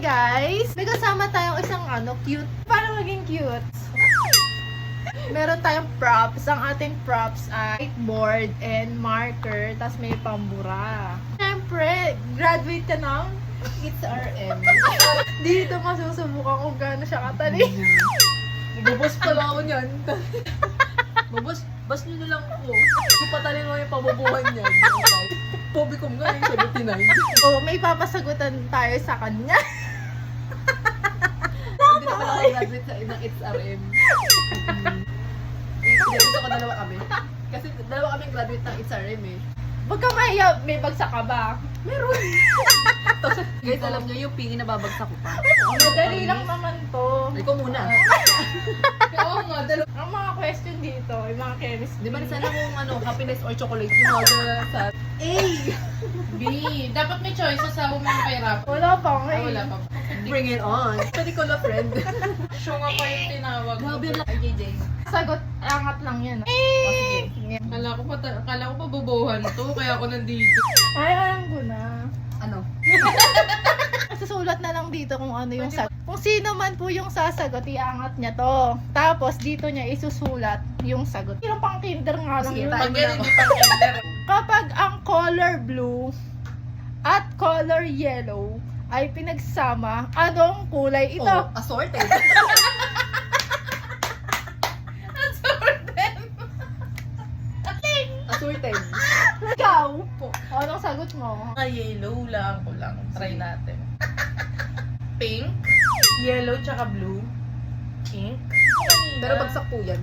guys, may kasama tayong isang cute. Para maging cute. Meron tayong props. Ang ating props ay whiteboard and marker. Tapos may pambura. Siyempre, graduate ka na. It's RM. Dito masusubukan kung gaano siya katalino. Bubos pa lang ako niyan. Bas nyo na lang ako. Kung patalin mo yung pabubuhan niyan. Pobi ko nga yung 79. Oh, may papasagutan tayo sa kanya. Hindi na pala kayo graduate sa ng HRM. Gusto ko dalawa kami. Kasi dalawa kami graduate ng HRM eh. Huwag ka mahiya, may bagsak ka ba? Meron. Guys, alam nyo yung pingi na babagsak ko pa. Madali lang naman to. Ikaw muna. Oo nga, ang mga question dito, yung mga chemistry. Di ba sana kung happiness or chocolate yung mga sa A. B. Dapat may choices sa mga kahirap. Wala pa nga eh. Wala pa. Bring it on. Pwede ko na friend. Show nga pa yung tinawag. Grabe lang. JJ. Sagot, angat lang yan. Sige. Kala ko pa bubuhan to, kaya ako nandito. Ay, alam ko na. Ano? Susulat na lang dito kung ano yung sagot. Kung sino man po yung sasagot, iangat niya to. Tapos dito niya isusulat yung sagot. Yung pang kinder nga lang Sige, yun. Pag yan, hindi pa kinder. Kapag ang color blue at color yellow ay pinagsama, anong kulay ito? Oh, assorted. Assorted. Ikaw po. Anong sagot mo? Mga yellow lang ko lang. Try natin. Pink, yellow, tsaka blue. Pink. Pero bagsak po yan.